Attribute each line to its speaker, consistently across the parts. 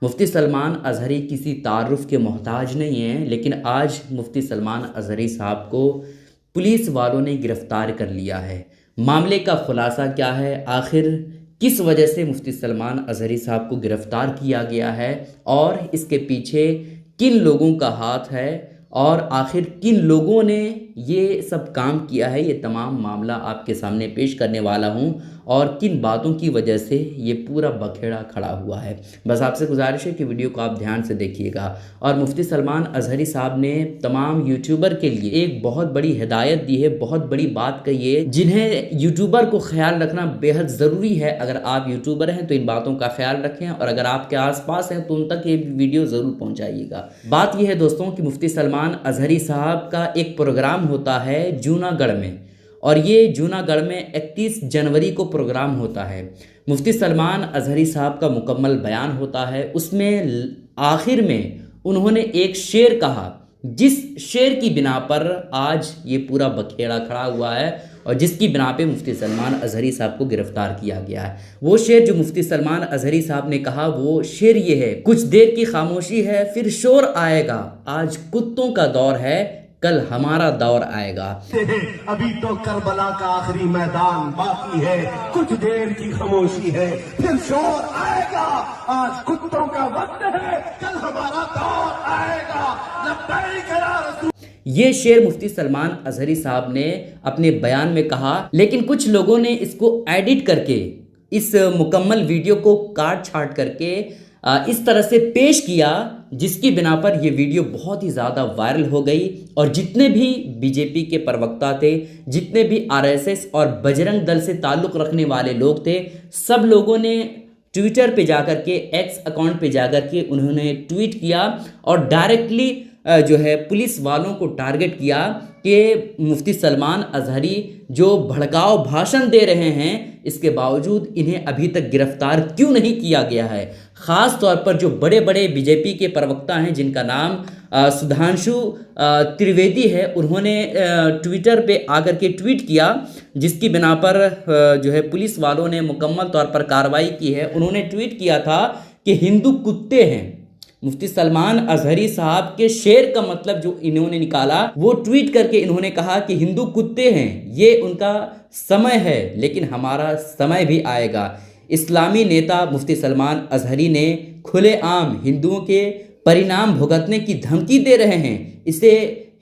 Speaker 1: मुफ्ती सलमान अज़हरी किसी तारुफ़ के मोहताज नहीं हैं, लेकिन आज मुफ्ती सलमान अज़हरी साहब को पुलिस वालों ने गिरफ़्तार कर लिया है। मामले का ख़ुलासा क्या है, आखिर किस वजह से मुफ्ती सलमान अज़हरी साहब को गिरफ़्तार किया गया है और इसके पीछे किन लोगों का हाथ है और आखिर किन लोगों ने ये सब काम किया है, ये तमाम मामला आपके सामने पेश करने वाला हूँ और किन बातों की वजह से ये पूरा बखेड़ा खड़ा हुआ है। बस आपसे गुजारिश है कि वीडियो को आप ध्यान से देखिएगा। और मुफ्ती सलमान अज़हरी साहब ने तमाम यूट्यूबर के लिए एक बहुत बड़ी हिदायत दी है, बहुत बड़ी बात कही है, जिन्हें यूट्यूबर को ख्याल रखना बेहद ज़रूरी है। अगर आप यूट्यूबर हैं तो इन बातों का ख्याल रखें और अगर आपके आसपास हैं तो उन तक ये वीडियो ज़रूर पहुँचाइएगा। बात यह है दोस्तों कि मुफ्ती सलमान अज़हरी साहब का एक प्रोग्राम होता है जूनागढ़ में, और ये जूनागढ़ में 31 जनवरी को प्रोग्राम होता है। मुफ्ती सलमान अज़हरी साहब का मुकम्मल बयान होता है। उसमें आखिर में उन्होंने एक शेर कहा, जिस शेर की बिना पर आज ये पूरा बखेड़ा खड़ा हुआ है और जिसकी बिना पे मुफ्ती सलमान अज़हरी साहब को गिरफ़्तार किया गया है। वो शेर जो मुफ्ती सलमान अज़हरी साहब ने कहा, वो शेर ये है, कुछ देर की खामोशी है फिर शोर आएगा, आज कुत्तों का दौर है कल हमारा दौर आएगा।
Speaker 2: अभी तो करबला का आखिरी मैदान बाकी है, कुछ देर की खामोशी है फिर शोर आएगा, आज कुत्तों का वक्त है कल हमारा दौर आएगा। लब्बैक या रसूल।
Speaker 1: ये शेर मुफ्ती सलमान अज़हरी साहब ने अपने बयान में कहा, लेकिन कुछ लोगों ने इसको एडिट करके इस मुकम्मल वीडियो को काट छाट करके इस तरह से पेश किया, जिसकी बिना पर यह वीडियो बहुत ही ज़्यादा वायरल हो गई। और जितने भी बीजेपी के प्रवक्ता थे, जितने भी आरएसएस और बजरंग दल से ताल्लुक़ रखने वाले लोग थे, सब लोगों ने ट्विटर पे जाकर के, एक्स अकाउंट पे जाकर के उन्होंने ट्वीट किया और डायरेक्टली जो है पुलिस वालों को टारगेट किया कि मुफ्ती सलमान अज़हरी जो भड़काऊ भाषण दे रहे हैं, इसके बावजूद इन्हें अभी तक गिरफ्तार क्यों नहीं किया गया है। ख़ास तौर पर जो बड़े बड़े बीजेपी के प्रवक्ता हैं, जिनका नाम सुधांशु त्रिवेदी है, उन्होंने ट्विटर पे आकर के ट्वीट किया, जिसकी बिना पर जो है पुलिस वालों ने मुकम्मल तौर पर कार्रवाई की है। उन्होंने ट्वीट किया था कि हिंदू कुत्ते हैं। मुफ्ती सलमान अज़हरी साहब के शेर का मतलब जो इन्होंने निकाला, वो ट्वीट करके इन्होंने कहा कि हिंदू कुत्ते हैं, ये उनका समय है लेकिन हमारा समय भी आएगा। इस्लामी नेता मुफ्ती सलमान अज़हरी ने खुलेआम हिंदुओं के परिणाम भुगतने की धमकी दे रहे हैं। इसे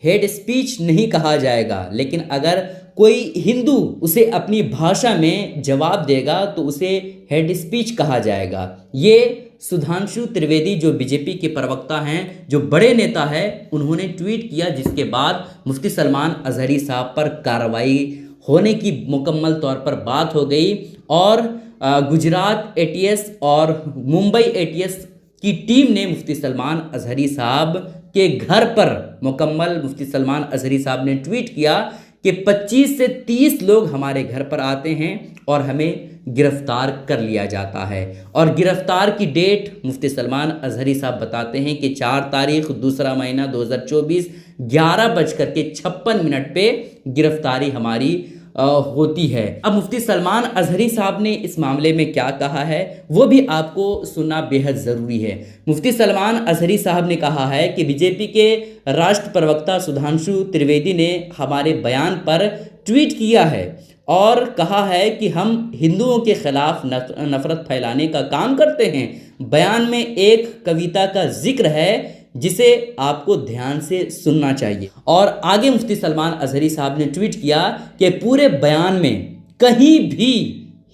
Speaker 1: हेट स्पीच नहीं कहा जाएगा, लेकिन अगर कोई हिंदू उसे अपनी भाषा में जवाब देगा तो उसे हेट स्पीच कहा जाएगा। ये सुधांशु त्रिवेदी जो बीजेपी के प्रवक्ता हैं, जो बड़े नेता हैं, उन्होंने ट्वीट किया, जिसके बाद मुफ्ती सलमान अज़हरी साहब पर कार्रवाई होने की मुकम्मल तौर पर बात हो गई और गुजरात एटीएस और मुंबई एटीएस की टीम ने मुफ्ती सलमान अज़हरी साहब के घर पर मुकम्मल मुफ्ती सलमान अज़हरी साहब ने ट्वीट किया कि 25 से 30 लोग हमारे घर पर आते हैं और हमें गिरफ्तार कर लिया जाता है। और गिरफ्तार की डेट मुफ्ती सलमान अज़हरी साहब बताते हैं कि 4 तारीख 2 महीना 2024 11:56 पे गिरफ्तारी हमारी होती है। अब मुफ्ती सलमान अज़हरी साहब ने इस मामले में क्या कहा है, वो भी आपको सुनना बेहद ज़रूरी है। मुफ्ती सलमान अज़हरी साहब ने कहा है कि बीजेपी के राष्ट्र प्रवक्ता सुधांशु त्रिवेदी ने हमारे बयान पर ट्वीट किया है और कहा है कि हम हिंदुओं के खिलाफ नफ़रत फैलाने का काम करते हैं। बयान में एक कविता का जिक्र है जिसे आपको ध्यान से सुनना चाहिए। और आगे मुफ्ती सलमान अज़हरी साहब ने ट्वीट किया कि पूरे बयान में कहीं भी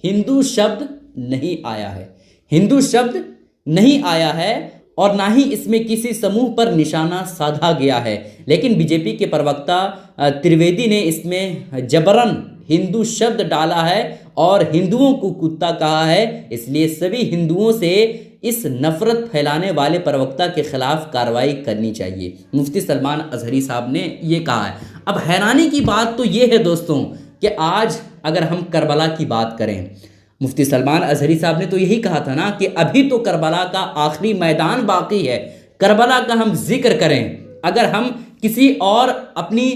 Speaker 1: हिंदू शब्द नहीं आया है, हिंदू शब्द नहीं आया है और ना ही इसमें किसी समूह पर निशाना साधा गया है। लेकिन बीजेपी के प्रवक्ता त्रिवेदी ने इसमें जबरन हिंदू शब्द डाला है और हिंदुओं को कुत्ता कहा है। इसलिए सभी हिंदुओं से इस नफ़रत फैलाने वाले प्रवक्ता के खिलाफ कार्रवाई करनी चाहिए, मुफ्ती सलमान अज़हरी साहब ने ये कहा है। अब हैरानी की बात तो ये है दोस्तों कि आज अगर हम करबला की बात करें, मुफ्ती सलमान अज़हरी साहब ने तो यही कहा था ना कि अभी तो करबला का आखिरी मैदान बाकी है, करबला का हम जिक्र करें। अगर हम किसी और अपनी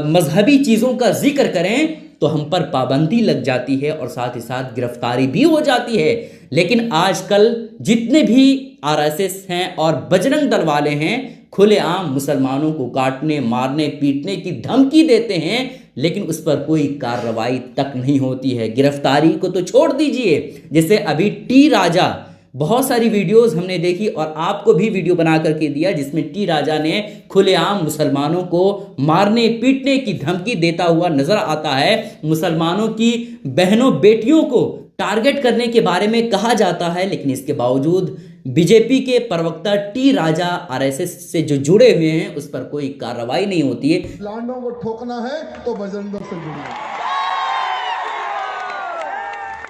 Speaker 1: मजहबी चीज़ों का जिक्र करें तो हम पर पाबंदी लग जाती है और साथ ही साथ गिरफ्तारी भी हो जाती है। लेकिन आजकल जितने भी आरएसएस हैं और बजरंग दल वाले हैं खुलेआम मुसलमानों को काटने, मारने, पीटने की धमकी देते हैं, लेकिन उस पर कोई कार्रवाई तक नहीं होती है। गिरफ्तारी को तो छोड़ दीजिए, जैसे अभी टी राजा, बहुत सारी वीडियोस हमने देखी और आपको भी वीडियो बना करके दिया जिसमें टी राजा ने खुलेआम मुसलमानों को मारने पीटने की धमकी देता हुआ नजर आता है। मुसलमानों की बहनों बेटियों को टारगेट करने के बारे में कहा जाता है, लेकिन इसके बावजूद बीजेपी के प्रवक्ता टी राजा आरएसएस से जो जुड़े हुए हैं उस पर कोई कार्रवाई नहीं होती है।
Speaker 3: लांडों को ठोकना है तो बजरंग दल से जुड़िए।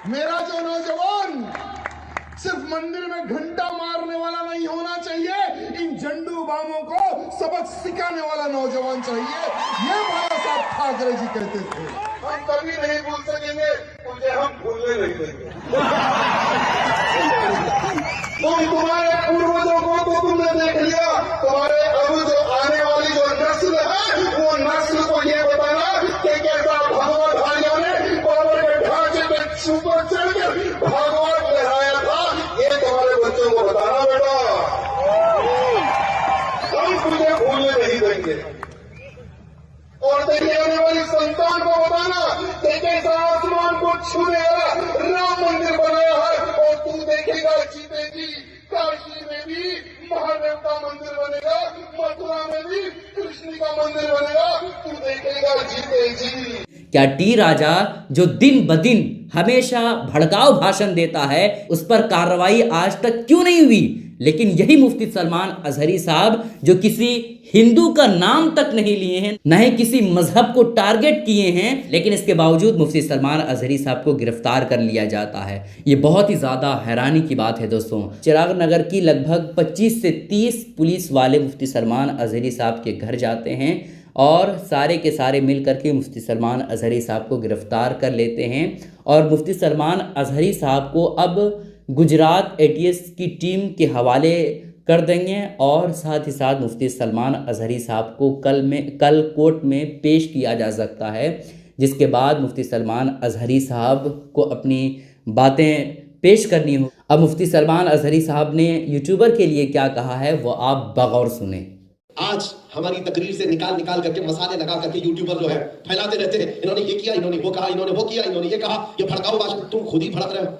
Speaker 3: मेरा जो नौजवान सिर्फ मंदिर में घंटा मारने वाला नहीं होना चाहिए, इन झंडू बामों को सबक सिखाने वाला नौजवान चाहिए, ये बाला साहब ठाकरे जी कहते थे। हम कभी नहीं भूल सकेंगे, तुझे हम भूलने नहीं देंगे। तुम तुम्हारे पूर्वजों को तो तुमने देख लिया, तुम्हारे अब जो आने वाली जो नस्ल है वो नस्ल को ये बताना कि कैसा भगवत भाइयों ने बाबा के ढांचे पे ऊपर चढ़कर भागवत लहराया था, ये तुम्हारे बच्चों को बताना बेटा। हम तुझे भूलने नहीं देंगे। और तेरी आने वाली संतान को बताना कि कैसा आसमान को छूने वाला राम मंदिर बनाया है, और तू देखेगा जीतेगी काशी में भी महादेव का मंदिर बनेगा, मथुरा में भी कृष्ण का मंदिर बनेगा, तू देखेगा जीतेगी।
Speaker 1: क्या टी राजा जो दिन ब दिन हमेशा भड़काऊ भाषण देता है उस पर कार्रवाई आज तक क्यों नहीं हुई? लेकिन यही मुफ्ती सलमान अजहरी साहब जो किसी हिंदू का नाम तक नहीं लिए हैं, न ही किसी मजहब को टारगेट किए हैं, लेकिन इसके बावजूद मुफ्ती सलमान अजहरी साहब को गिरफ्तार कर लिया जाता है। ये बहुत ही ज़्यादा हैरानी की बात है दोस्तों। चिराग नगर की लगभग 25 से 30 पुलिस वाले मुफ्ती सलमान अजहरी साहब के घर जाते हैं और सारे के सारे मिल करके मुफ्ती सलमान अजहरी साहब को गिरफ्तार कर लेते हैं और मुफ्ती सलमान अजहरी साहब को अब गुजरात एटीएस की टीम के हवाले कर देंगे और साथ ही साथ मुफ्ती सलमान अजहरी साहब को कल कोर्ट में पेश किया जा सकता है, जिसके बाद मुफ्ती सलमान अजहरी साहब को अपनी बातें पेश करनी हो। अब मुफ्ती सलमान अजहरी साहब ने यूट्यूबर के लिए क्या कहा है वो आप बगौर सुने।
Speaker 4: आज हमारी तकरीर से निकाल करके मसाले लगा करके यूट्यूबर जो है फैलाते रहते हैं, इन्होंने ये किया, इन्होंने वो कहा, इन्होंने वो किया, इन्होंने ये कहा, ये भड़काऊ भाषण। तुम खुद ही भड़क रहे हो,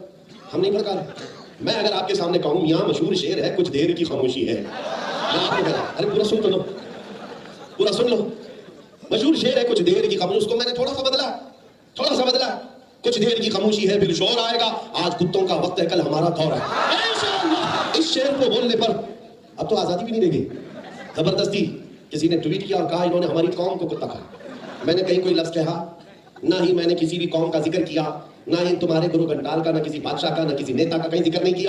Speaker 4: हम नहीं भड़का रहे। मैं अगर आपके सामने कहूं यहाँ मशहूर शेर है, कुछ देर की खामोशी है, मैं आपको कह रहा, अरे पूरा सुन लो, पूरा सुन लो। मशहूर शेर है कुछ देर की खामोशी, उसको मैंने थोड़ा सा बदला। कुछ देर की खामोशी है फिर शोर आएगा, आज कुत्तों का वक्त है कल हमारा दौर है। इस शेर को बोलने पर अब तो आजादी भी नहीं देगी। जबरदस्ती किसी ने ट्वीट किया और कहा इन्होंने हमारी कौम को कुत्ता कहा। मैंने कहीं कोई लफ्ज कहा, ना ही मैंने किसी भी कौम का जिक्र किया, ना ही तुम्हारे गुरु घंटाल का, ना किसी बादशाह का, ना किसी नेता का कहीं जिक्र नहीं किया।